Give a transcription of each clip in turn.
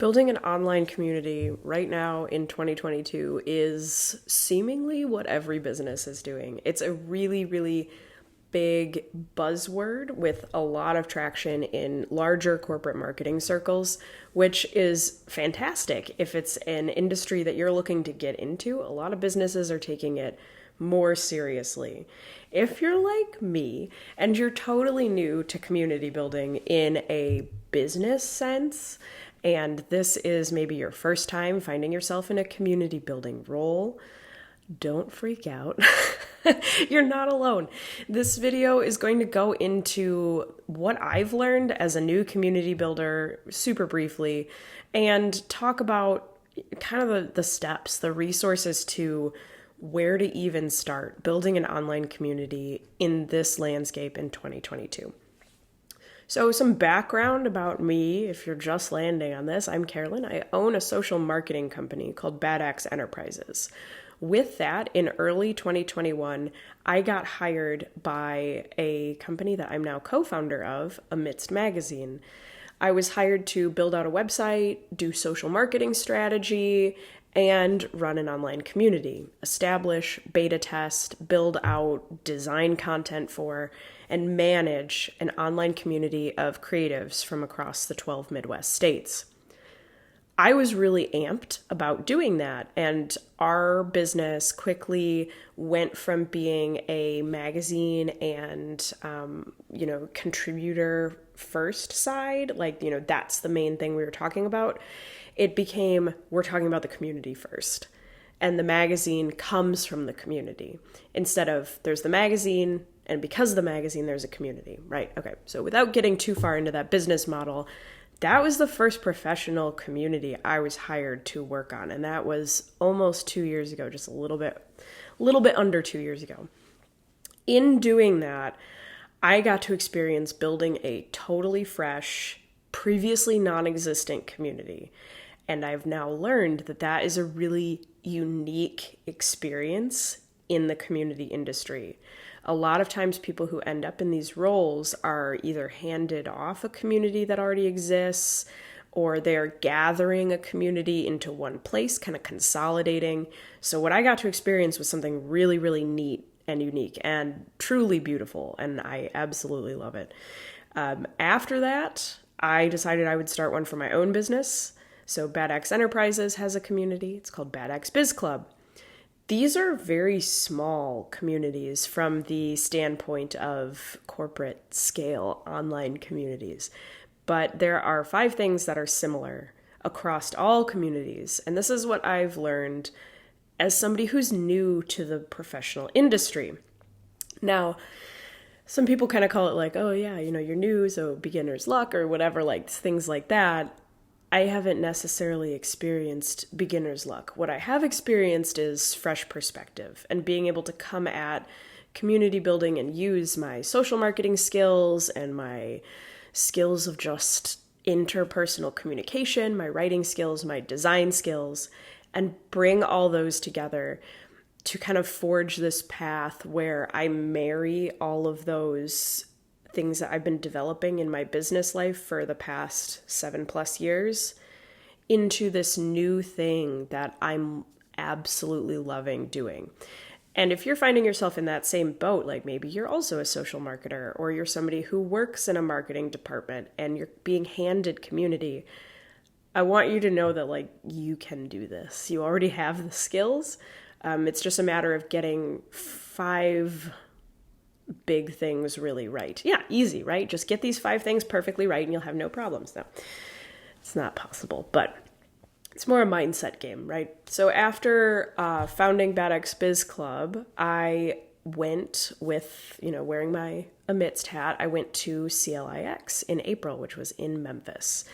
Building an online community right now in 2022 is seemingly what every business is doing. It's a really, really big buzzword with a lot of traction in larger corporate marketing circles, which is fantastic. If it's an industry that you're looking to get into, a lot of businesses are taking it more seriously. If you're like me and you're totally new to community building in a business sense, and this is maybe your first time finding yourself in a community building role, don't freak out. You're not alone. This video is going to go into what I've learned as a new community builder super briefly and talk about kind of the steps, the resources to where to even start building an online community in this landscape in 2022. So some background about me, if you're just landing on this, I'm Carolyn. I own a social marketing company called BuyIn Enterprises. With that, in early 2021, I got hired by a company that I'm now co-founder of, AMIDST Magazine. I was hired to build out a website, do social marketing strategy, and run an online community, establish, beta test, build out, design content for, and manage an online community of creatives from across the 12 Midwest states. I was really amped about doing that, and our business quickly went from being a magazine and, contributor first side, that's the main thing we were talking about. It became, we're talking about the community first, and the magazine comes from the community instead of there's the magazine, and because of the magazine, there's a community, right? Okay, so without getting too far into that business model, that was the first professional community I was hired to work on. And that was almost 2 years ago, just a little bit under 2 years ago. In doing that, I got to experience building a totally fresh, previously non-existent community. And I've now learned that that is a really unique experience in the community industry. A lot of times people who end up in these roles are either handed off a community that already exists, or they're gathering a community into one place, kind of consolidating. So what I got to experience was something really, really neat and unique and truly beautiful, and I absolutely love it. After that, I decided I would start one for my own business. So BuyIn Enterprises has a community. It's called BuyIn Biz Club. These are very small communities from the standpoint of corporate scale online communities. But there are 5 things that are similar across all communities. And this is what I've learned as somebody who's new to the professional industry. Now, some people kind of call it like, oh yeah, you're new, so beginner's luck or whatever, like things like that. I haven't necessarily experienced beginner's luck. What I have experienced is fresh perspective and being able to come at community building and use my social marketing skills and my skills of just interpersonal communication, my writing skills, my design skills, and bring all those together to kind of forge this path where I marry all of those things that I've been developing in my business life for the past 7+ years into this new thing that I'm absolutely loving doing. And if you're finding yourself in that same boat, like maybe you're also a social marketer or you're somebody who works in a marketing department and you're being handed community, I want you to know that you can do this. You already have the skills. It's just a matter of getting 5 big things really right. Yeah, easy, right? Just get these 5 things perfectly right and you'll have no problems. No, it's not possible, but it's more a mindset game, right? So after founding BuyIn Biz Club, I went with, wearing my AMIDST hat, I went to CLIX in April, which was in Memphis.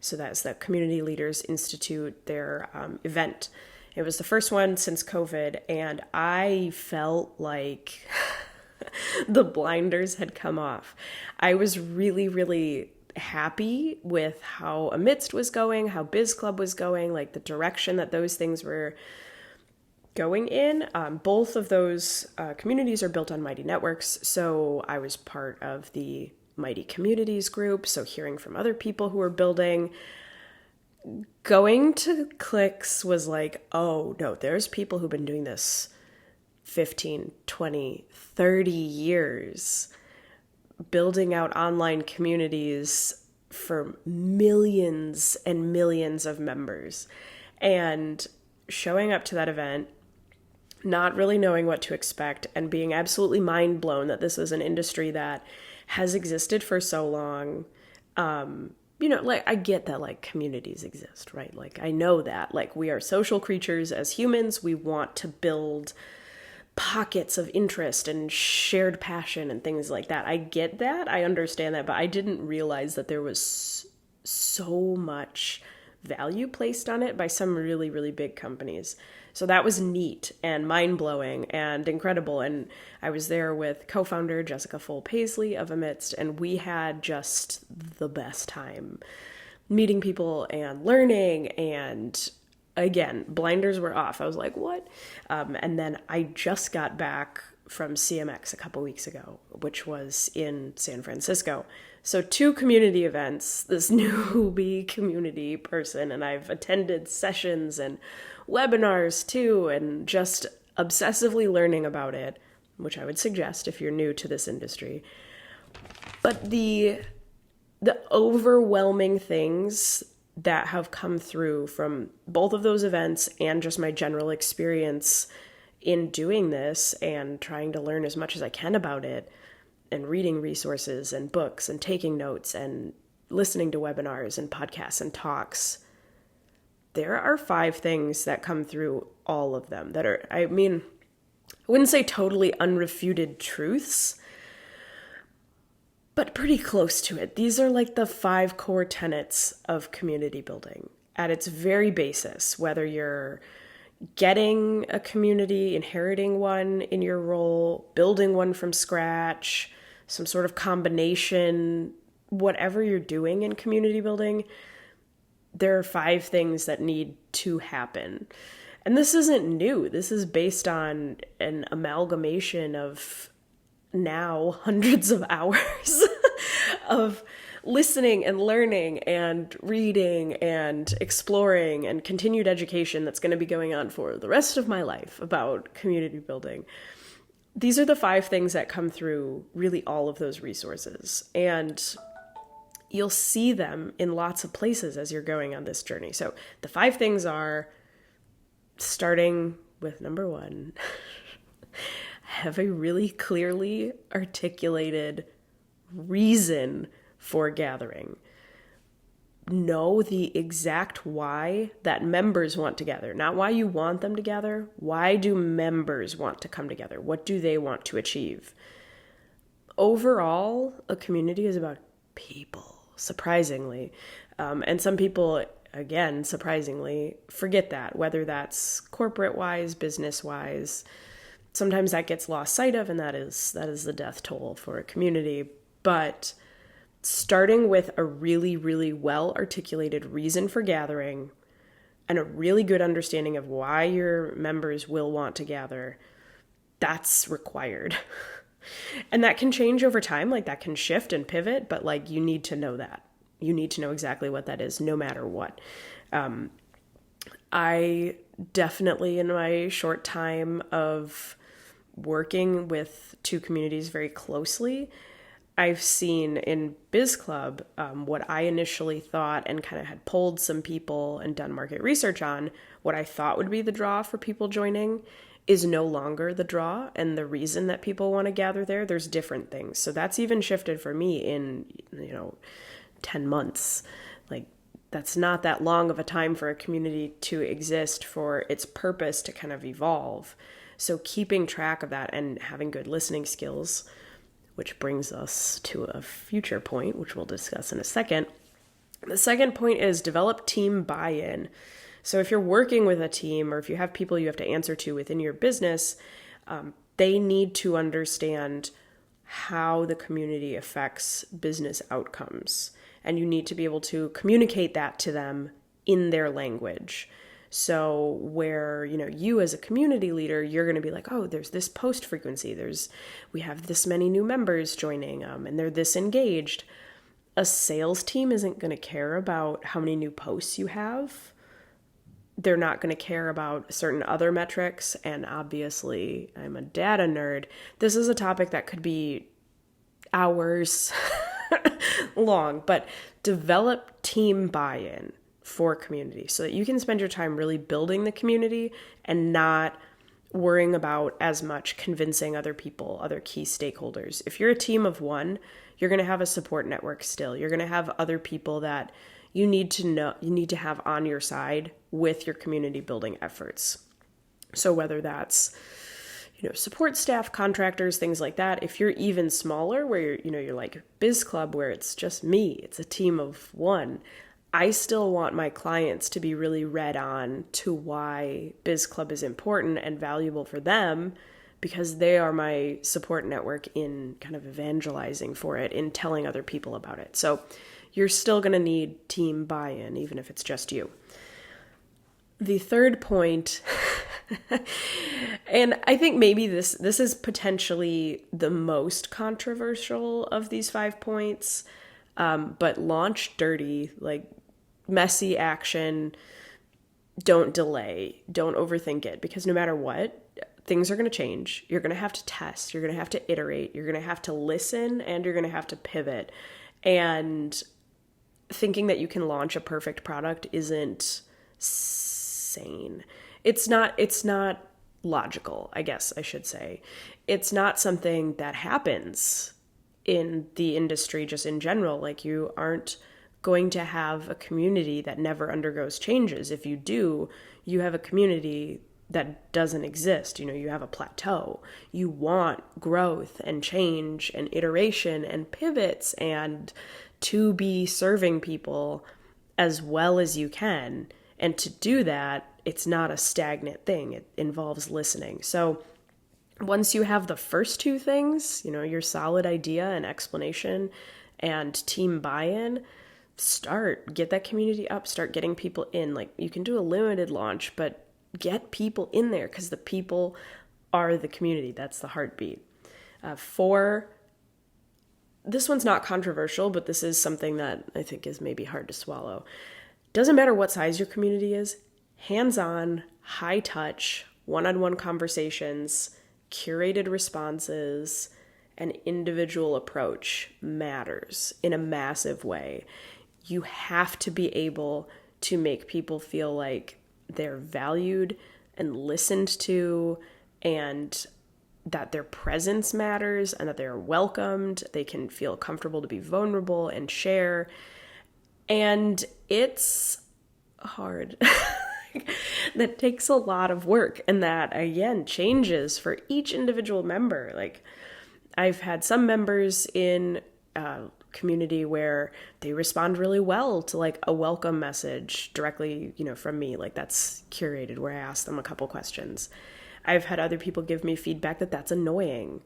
So that's the Community Leaders Institute, their event. It was the first one since COVID, and I felt like the blinders had come off. I was really, really happy with how AMIDST was going, how Biz Club was going, like the direction that those things were going in. Both of those communities are built on Mighty Networks, so I was part of the Mighty Communities group, so hearing from other people who are building Going to clicks was like, oh no, there's people who've been doing this 15, 20, 30 years, building out online communities for millions and millions of members. And showing up to that event, not really knowing what to expect, and being absolutely mind blown that this is an industry that has existed for so long. Like, I get that, like, communities exist, right? Like, I know that, like, we are social creatures as humans. We want to build pockets of interest and shared passion and things like that. I get that. I understand that. But I didn't realize that there was so much value placed on it by some really, really big companies. So that was neat and mind-blowing and incredible. And I was there with co-founder Jessica Full-Paisley of AMIDST, and we had just the best time meeting people and learning. And again, blinders were off. I was like, what? And then I just got back from CMX a couple weeks ago, which was in San Francisco. So 2 community events, this newbie community person, and I've attended sessions and webinars too, and just obsessively learning about it, which I would suggest if you're new to this industry. But the overwhelming things that have come through from both of those events and just my general experience in doing this and trying to learn as much as I can about it, and reading resources and books and taking notes and listening to webinars and podcasts and talks, there are 5 things that come through all of them that are, I wouldn't say totally unrefuted truths, but pretty close to it. These are like the 5 core tenets of community building at its very basis, whether you're getting a community, inheriting one in your role, building one from scratch, some sort of combination, whatever you're doing in community building, there are 5 things that need to happen. And this isn't new. This is based on an amalgamation of now hundreds of hours of listening and learning and reading and exploring and continued education that's going to be going on for the rest of my life about community building. These are the 5 things that come through really all of those resources. And you'll see them in lots of places as you're going on this journey. So the 5 things are, starting with number 1, have a really clearly articulated reason for gathering. Know the exact why that members want to gather, not why you want them to gather. Why do members want to come together? What do they want to achieve? Overall, a community is about people, surprisingly. And some people, again, surprisingly, forget that, whether that's corporate-wise, business-wise. Sometimes that gets lost sight of, and that is the death toll for a community. But starting with a really, really well-articulated reason for gathering and a really good understanding of why your members will want to gather, that's required. And that can change over time, like that can shift and pivot, but like you need to know that. You need to know exactly what that is, no matter what. I definitely, in my short time of working with 2 communities very closely, I've seen in Biz Club what I initially thought and kind of had polled some people and done market research on, what I thought would be the draw for people joining is no longer the draw. And the reason that people want to gather there, there's different things. So that's even shifted for me in, 10 months. Like, that's not that long of a time for a community to exist for its purpose to kind of evolve. So keeping track of that and having good listening skills, which brings us to a future point, which we'll discuss in a second. The second point is develop team buy-in. So if you're working with a team, or if you have people you have to answer to within your business, they need to understand how the community affects business outcomes. And you need to be able to communicate that to them in their language. So where, you as a community leader, you're going to be like, oh, there's this post frequency. We have this many new members joining, and they're this engaged. a sales team isn't going to care about how many new posts you have. They're not going to care about certain other metrics. And obviously, I'm a data nerd. This is a topic that could be hours long, but develop team buy-in for community so that you can spend your time really building the community and not worrying about as much convincing other people, other key stakeholders. If you're a team of one, you're going to have a support network still. You're going to have other people that you need to have on your side with your community building efforts. So whether that's, support staff, contractors, things like that. If you're even smaller, where you're like Biz Club, where it's just me, it's a team of one, I still want my clients to be really read on to why Biz Club is important and valuable for them, because they are my support network in kind of evangelizing for it, in telling other people about it. So you're still going to need team buy-in, even if it's just you. The third point, and I think maybe this is potentially the most controversial of these 5 points, but launch dirty, like messy action. Don't delay. Don't overthink it, because no matter what, things are going to change. You're going to have to test. You're going to have to iterate. You're going to have to listen, and you're going to have to pivot. And thinking that you can launch a perfect product isn't sane. It's not logical, I guess I should say. It's not something that happens in the industry just in general. Like, you aren't going to have a community that never undergoes changes. If you do, you have a community that doesn't exist. You have a plateau. You want growth and change and iteration and pivots and to be serving people as well as you can. And to do that, it's not a stagnant thing. It involves listening. So once you have the first two things, your solid idea and explanation and team buy-in, get that community up, start getting people in. Like, you can do a limited launch, but get people in there, because the people are the community. That's the heartbeat. 4, this one's not controversial, but this is something that I think is maybe hard to swallow. Doesn't matter what size your community is, hands-on, high-touch, one-on-one conversations, curated responses, an individual approach matters in a massive way. You have to be able to make people feel like they're valued and listened to, and that their presence matters, and that they're welcomed. They can feel comfortable to be vulnerable and share. And it's hard. That takes a lot of work, and that, again, changes for each individual member. Like, I've had some members in community where they respond really well to like a welcome message directly, from me. Like, that's curated, where I ask them a couple questions. I've had other people give me feedback that that's annoying,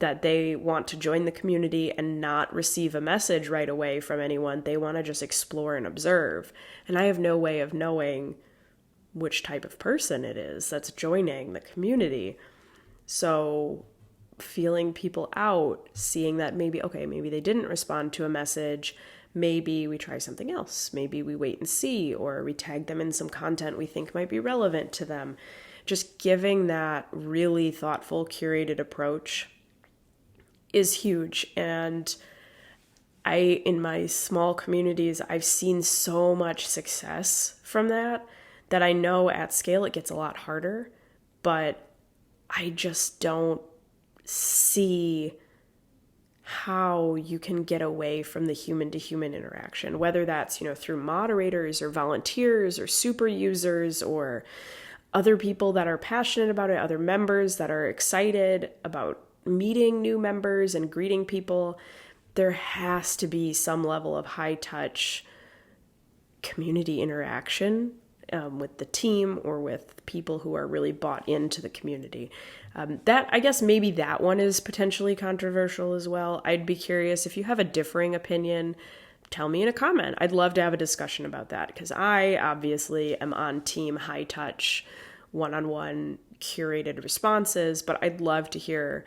that they want to join the community and not receive a message right away from anyone. They want to just explore and observe. And I have no way of knowing which type of person it is that's joining the community. So feeling people out, seeing that maybe they didn't respond to a message, maybe we try something else, maybe we wait and see, or we tag them in some content we think might be relevant to them. Just giving that really thoughtful, curated approach is huge. And in my small communities, I've seen so much success from that I know at scale it gets a lot harder, but I just don't see how you can get away from the human-to-human interaction, whether that's, through moderators or volunteers or super users or other people that are passionate about it, other members that are excited about meeting new members and greeting people. There has to be some level of high-touch community interaction with the team or with people who are really bought into the community. I guess maybe that one is potentially controversial as well. I'd be curious if you have a differing opinion, tell me in a comment. I'd love to have a discussion about that, because I obviously am on team high touch, one-on-one curated responses, but I'd love to hear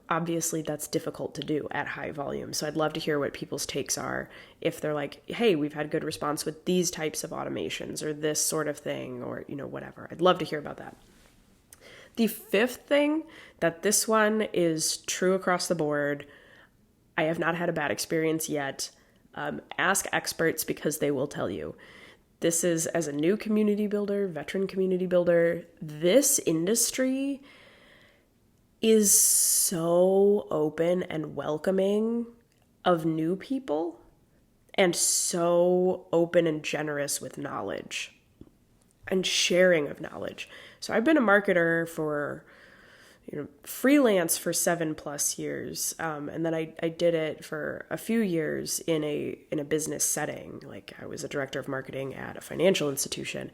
obviously that's difficult to do at high volume. So I'd love to hear what people's takes are if they're like, hey, we've had good response with these types of automations or this sort of thing or, whatever. I'd love to hear about that. The fifth thing, that this one is true across the board. I have not had a bad experience yet. Ask experts because they will tell you. This is, as a new community builder, veteran community builder, this industry is so open and welcoming of new people and so open and generous with knowledge and sharing of knowledge. So I've been a marketer for, freelance for 7+ years. And then I did it for a few years in a business setting. Like I was a director of marketing at a financial institution,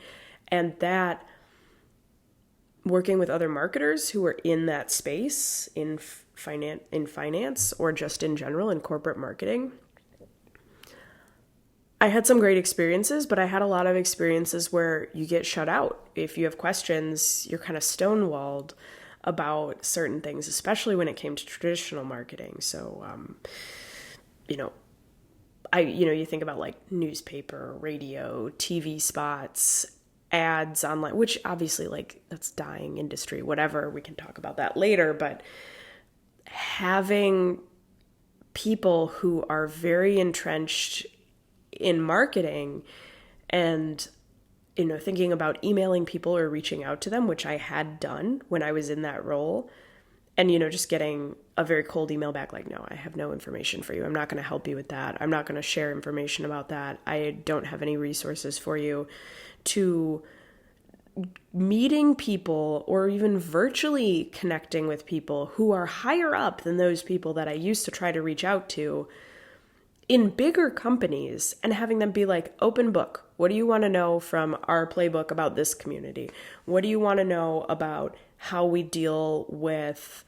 and that working with other marketers who were in that space in finance or just in general in corporate marketing, I had some great experiences, but I had a lot of experiences where you get shut out. If you have questions, you're kind of stonewalled about certain things, especially when it came to traditional marketing. So, you think about like newspaper, radio, TV spots, ads online, which obviously like that's dying industry, whatever, we can talk about that later, but having people who are very entrenched in marketing and, thinking about emailing people or reaching out to them, which I had done when I was in that role, and, just getting a very cold email back like, no, I have no information for you. I'm not going to help you with that. I'm not going to share information about that. I don't have any resources for you. To meeting people or even virtually connecting with people who are higher up than those people that I used to try to reach out to in bigger companies and having them be like, open book. What do you want to know from our playbook about this community? What do you want to know about how we deal with,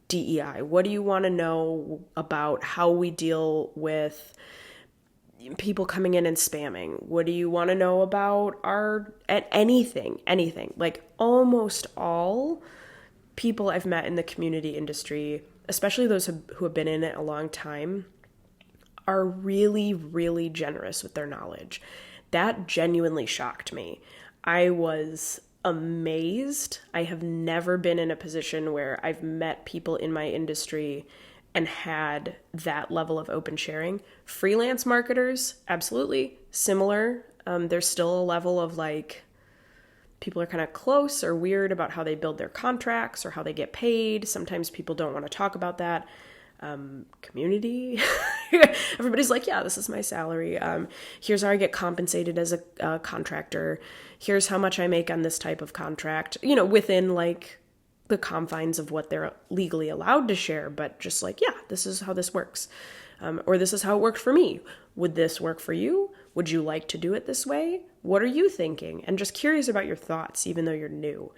DEI? What do you want to know about how we deal with people coming in and spamming? What do you want to know about anything, like almost all people I've met in the community industry, especially those who have been in it a long time, are really, really generous with their knowledge. That genuinely shocked me. I was amazed. I have never been in a position where I've met people in my industry and had that level of open sharing. Freelance marketers, absolutely similar. There's still a level of like, people are kind of close or weird about how they build their contracts or how they get paid. Sometimes people don't want to talk about that. Community, everybody's like, yeah, this is my salary. Here's how I get compensated as a contractor. Here's how much I make on this type of contract, within like the confines of what they're legally allowed to share, but just like, yeah, this is how this works. Or this is how it worked for me. Would this work for you? Would you like to do it this way? What are you thinking? And just curious about your thoughts, even though you're new.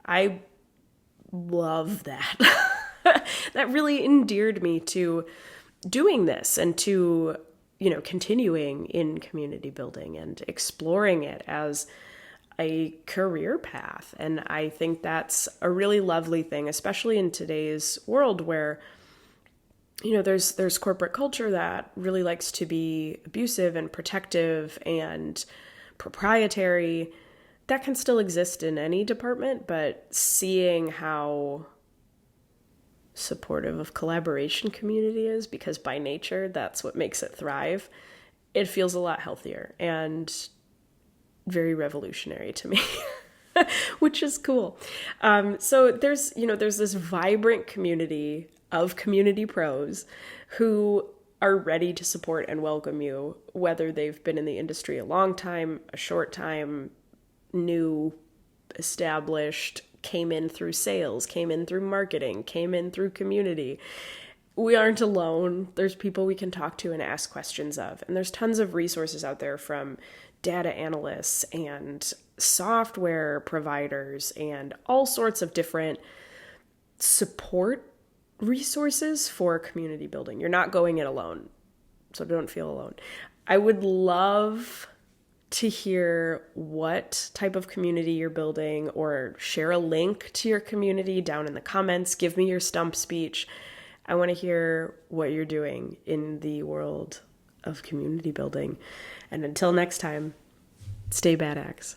I love that. That really endeared me to doing this and to, continuing in community building and exploring it as a career path. And I think that's a really lovely thing, especially in today's world where, there's corporate culture that really likes to be abusive and protective and proprietary. That can still exist in any department, but seeing how supportive of collaboration community is, because by nature, that's what makes it thrive, it feels a lot healthier and very revolutionary to me, which is cool. So there's this vibrant community of community pros who are ready to support and welcome you, whether they've been in the industry a long time, a short time, new, established, came in through sales, came in through marketing, came in through community. We aren't alone. There's people we can talk to and ask questions of. And there's tons of resources out there from data analysts and software providers and all sorts of different support resources for community building. You're not going it alone, so don't feel alone. I would love to hear what type of community you're building, or share a link to your community down in the comments. Give me your stump speech. I want to hear what you're doing in the world of community building. And until next time, stay badass.